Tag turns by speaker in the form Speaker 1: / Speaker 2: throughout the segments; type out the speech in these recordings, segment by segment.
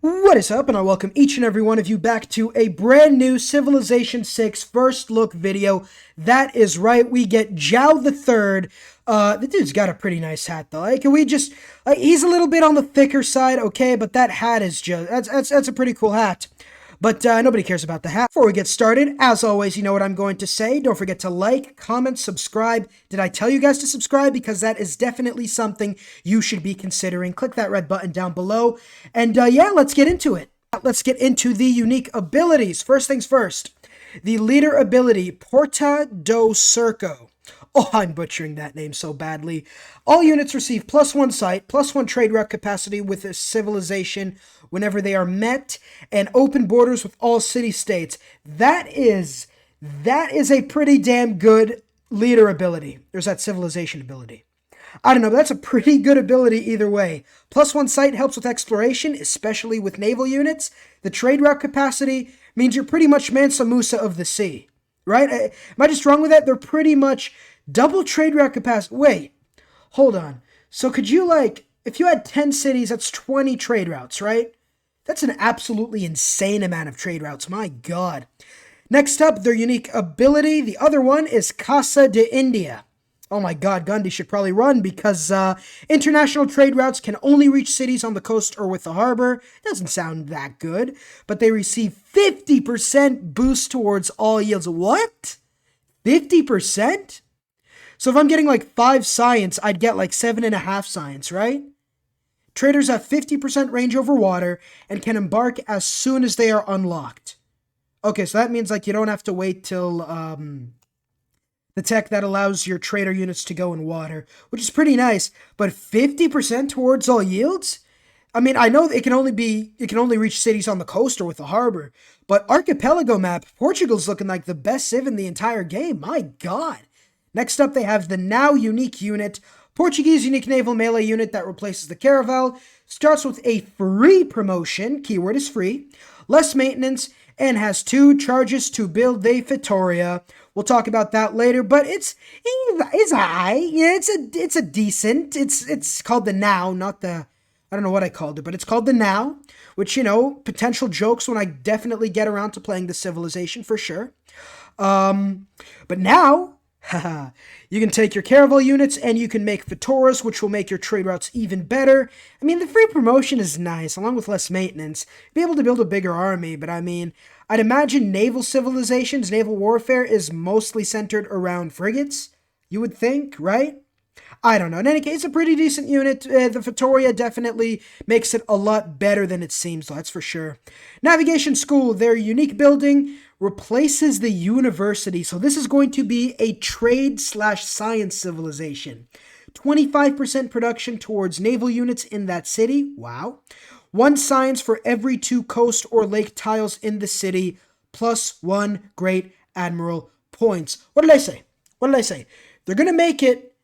Speaker 1: What is up, and I welcome each and every one of you back to a brand new Civilization 6 first look video. That is right, we get Jao III. The dude's got a pretty nice hat though. He's a little bit on the thicker side, okay, but that hat is that's a pretty cool hat. But nobody cares about the hat. Before we get started, as always, you know what I'm going to say. Don't forget to like, comment, subscribe. Did I tell you guys to subscribe? Because that is definitely something you should be considering. Click that red button down below. And yeah, let's get into it. Let's get into the unique abilities. First things first. The leader ability, Porta do Circo. Oh, I'm butchering that name so badly. All units receive +1 sight, +1 trade route capacity with a civilization whenever they are met, and open borders with all city-states. That is a pretty damn good leader ability. There's that civilization ability. I don't know, but that's a pretty good ability either way. +1 sight helps with exploration, especially with naval units. The trade route capacity means you're pretty much Mansa Musa of the sea, right? Am I just wrong with that? They're pretty much double trade route capacity. Wait, hold on. So could you, if you had 10 cities, that's 20 trade routes, right? That's an absolutely insane amount of trade routes. My God. Next up, their unique ability. The other one is Casa da Índia. Oh my God, Gandhi should probably run because international trade routes can only reach cities on the coast or with the harbor. Doesn't sound that good, but they receive 50% boost towards all yields. What? 50%? So if I'm getting 5 science, I'd get 7.5 science, right? Traders have 50% range over water and can embark as soon as they are unlocked. Okay, so that means you don't have to wait till the tech that allows your trader units to go in water, which is pretty nice. But 50% towards all yields? I mean, I know it can only reach cities on the coast or with the harbor, but archipelago map, Portugal's looking like the best civ in the entire game. My God. Next up, they have the now unique unit, Portuguese unique naval melee unit that replaces the caravel, starts with a free promotion, keyword is free, less maintenance, and has 2 charges to build the Feitoria. We'll talk about that later, but it's high. Yeah, it's a decent. It's called the now, not the, I don't know what I called it, but it's called the now, which, potential jokes when I definitely get around to playing the Civilization for sure. But now, you can take your caravel units and you can make Feitorias, which will make your trade routes even better. I mean, the free promotion is nice, along with less maintenance. Be able to build a bigger army, but I mean, I'd imagine naval civilizations, naval warfare is mostly centered around frigates, you would think, right? I don't know. In any case, a pretty decent unit. The Feitoria definitely makes it a lot better than it seems, that's for sure. Navigation School, their unique building replaces the university. So this is going to be a trade/science civilization. 25% production towards naval units in that city. Wow. 1 science for every 2 coast or lake tiles in the city, +1 great admiral points. What did I say? They're going to make it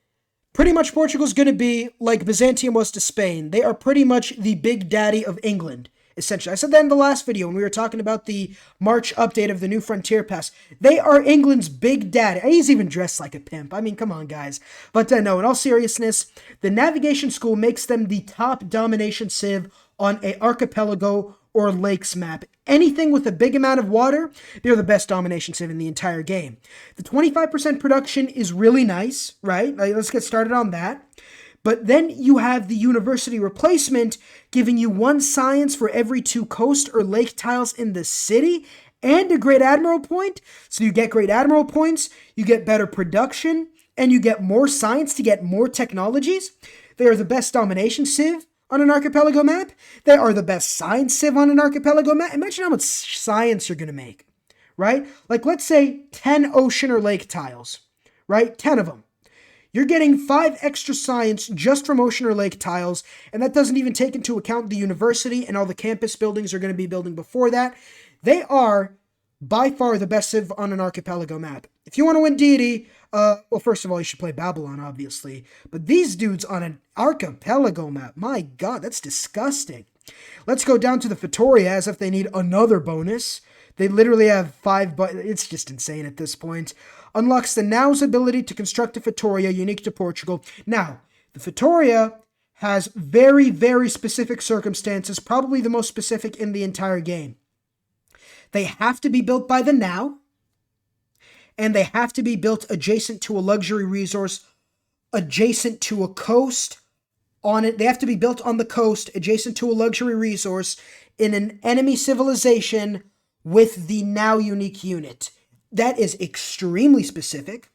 Speaker 1: pretty much Portugal's going to be like Byzantium was to Spain. They are pretty much the big daddy of England, essentially. I said that in the last video when we were talking about the March update of the new Frontier Pass. They are England's big daddy. He's even dressed like a pimp. I mean, come on, guys. But no, in all seriousness, the Navigation School makes them the top domination civ on a archipelago or lakes map. Anything with a big amount of water, they're the best domination civ in the entire game. The 25% production is really nice, right? Let's get started on that. But then you have the university replacement giving you 1 science for every 2 coast or lake tiles in the city and a great admiral point. So you get great admiral points, you get better production, and you get more science to get more technologies. They are the best domination civ on an archipelago map. They are the best science civ on an archipelago map. Imagine how much science you're going to make, right? Let's say 10 ocean or lake tiles, right? 10 of them. You're getting 5 extra science just from ocean or lake tiles, and that doesn't even take into account the university and all the campus buildings are going to be building before that. They are by far the best civ on an archipelago map. If you want to win deity, well, first of all, you should play Babylon, obviously. But these dudes on an archipelago map, my God, that's disgusting. Let's go down to the Feitoria as if they need another bonus. They literally have 5, but it's just insane at this point. Unlocks the now's ability to construct a Feitoria unique to Portugal. Now, the Feitoria has very, very specific circumstances, probably the most specific in the entire game. They have to be built by the now, and they have to be built adjacent to a luxury resource, adjacent to a coast on it. They have to be built on the coast, adjacent to a luxury resource, in an enemy civilization with the now unique unit. That is extremely specific.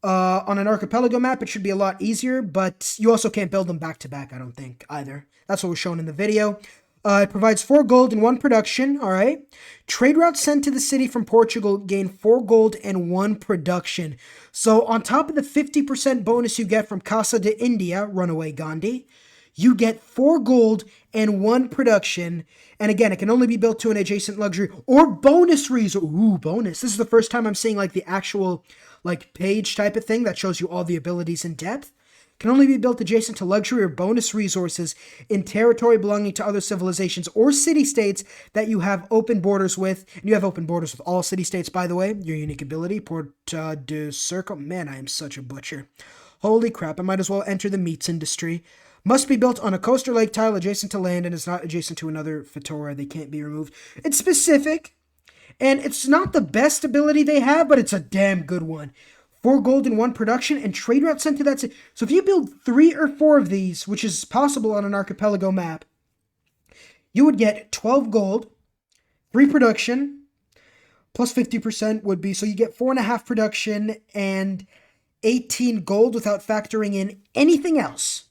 Speaker 1: On an archipelago map, it should be a lot easier, but you also can't build them back to back, I don't think, either. That's what was shown in the video. It provides 4 gold and 1 production, all right? Trade routes sent to the city from Portugal gain 4 gold and 1 production. So on top of the 50% bonus you get from Casa da Índia, Runaway Gandhi, you get 4 gold and 1 production. And again, it can only be built to an adjacent luxury or bonus resource. Ooh, bonus. This is the first time I'm seeing like the actual like page type of thing that shows you all the abilities in depth. Can only be built adjacent to luxury or bonus resources in territory belonging to other civilizations or city-states that you have open borders with. And you have open borders with all city-states, by the way. Your unique ability, Porta de Circle. Man, I am such a butcher. Holy crap, I might as well enter the meats industry. Must be built on a coast or lake tile adjacent to land and is not adjacent to another Feitorias. They can't be removed. It's specific, and it's not the best ability they have, but it's a damn good one. 4 gold and 1 production, and trade route sent to that city. So if you build 3 or 4 of these, which is possible on an archipelago map, you would get 12 gold, 3 production, plus 50% would be, so you get 4.5 production and 18 gold without factoring in anything else.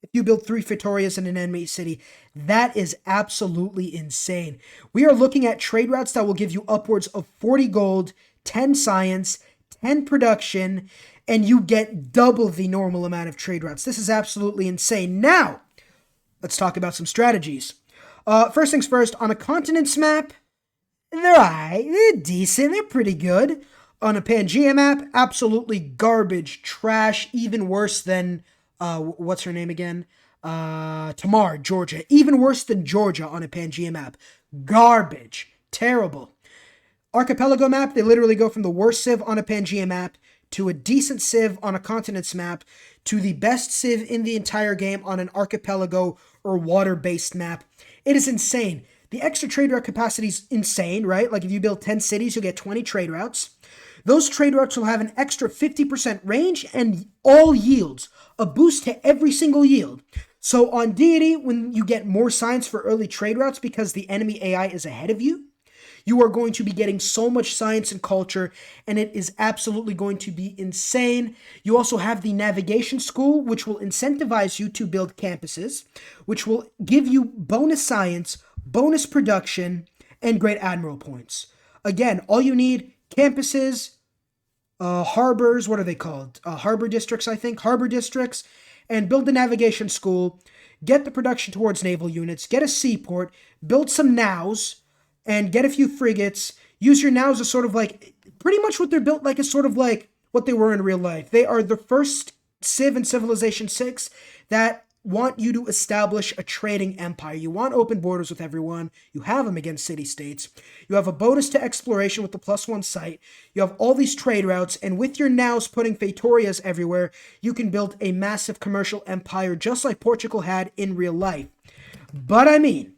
Speaker 1: If you build 3 Feitorias in an enemy city, that is absolutely insane. We are looking at trade routes that will give you upwards of 40 gold, 10 science, 10 production, and you get double the normal amount of trade routes. This is absolutely insane. Now, let's talk about some strategies. First things first, on a continents map, they're decent, they're pretty good. On a Pangea map, absolutely garbage, trash, even worse than, what's her name again? Tamar, Georgia. Even worse than Georgia on a Pangea map. Garbage. Terrible. Archipelago map, they literally go from the worst civ on a Pangea map to a decent civ on a continents map to the best civ in the entire game on an archipelago or water-based map. It is insane. The extra trade route capacity is insane, right? Like if you build 10 cities, you'll get 20 trade routes. Those trade routes will have an extra 50% range and all yields, a boost to every single yield. So on deity, when you get more science for early trade routes because the enemy AI is ahead of you, you are going to be getting so much science and culture, and it is absolutely going to be insane. You also have the navigation school, which will incentivize you to build campuses, which will give you bonus science, bonus production, and great admiral points. Again, all you need, campuses, harbors, what are they called? Harbor districts, I think. Harbor districts, and build the navigation school, get the production towards naval units, get a seaport, build some nows, and get a few frigates. Use your nows as sort of like, pretty much what they're built like is sort of like what they were in real life. They are the first civ in Civilization 6 that want you to establish a trading empire. You want open borders with everyone. You have them against city-states. You have a bonus to exploration with the +1 site. You have all these trade routes, and with your nows putting Feitorias everywhere, you can build a massive commercial empire just like Portugal had in real life. But I mean,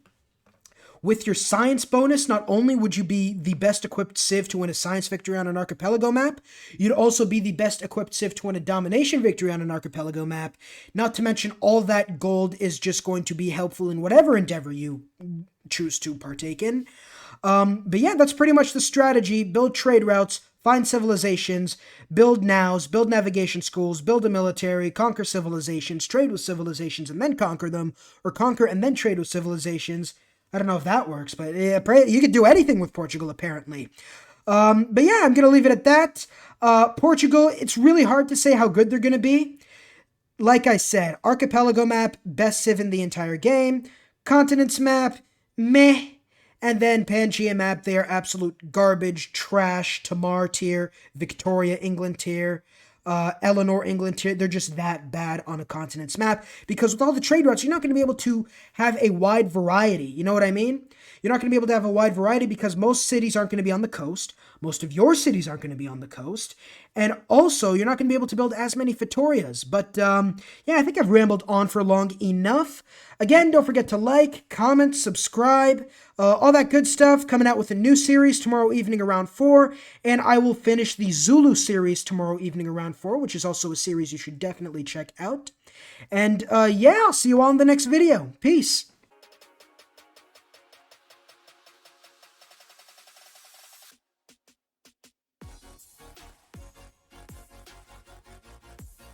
Speaker 1: with your science bonus, not only would you be the best equipped civ to win a science victory on an archipelago map, you'd also be the best equipped civ to win a domination victory on an archipelago map. Not to mention all that gold is just going to be helpful in whatever endeavor you choose to partake in. But yeah, that's pretty much the strategy. Build trade routes, find civilizations, build nows, build navigation schools, build a military, conquer civilizations, trade with civilizations and then conquer them, or conquer and then trade with civilizations. I don't know if that works, but you could do anything with Portugal, apparently. But yeah, I'm going to leave it at that. Portugal, it's really hard to say how good they're going to be. Like I said, archipelago map, best civ in the entire game. Continents map, meh. And then Pangea map, they are absolute garbage, trash, Tamar tier, Victoria, England tier. Eleanor, England, they're just that bad on a continent's map, because with all the trade routes, you're not going to be able to have a wide variety. You know what I mean? You're not going to be able to have a wide variety because most cities aren't going to be on the coast. Most of your cities aren't going to be on the coast. And also, you're not going to be able to build as many Feitorias. But yeah, I think I've rambled on for long enough. Again, don't forget to like, comment, subscribe, all that good stuff. Coming out with a new series tomorrow evening around 4. And I will finish the Zulu series tomorrow evening around 4, which is also a series you should definitely check out. And yeah, I'll see you all in the next video. Peace.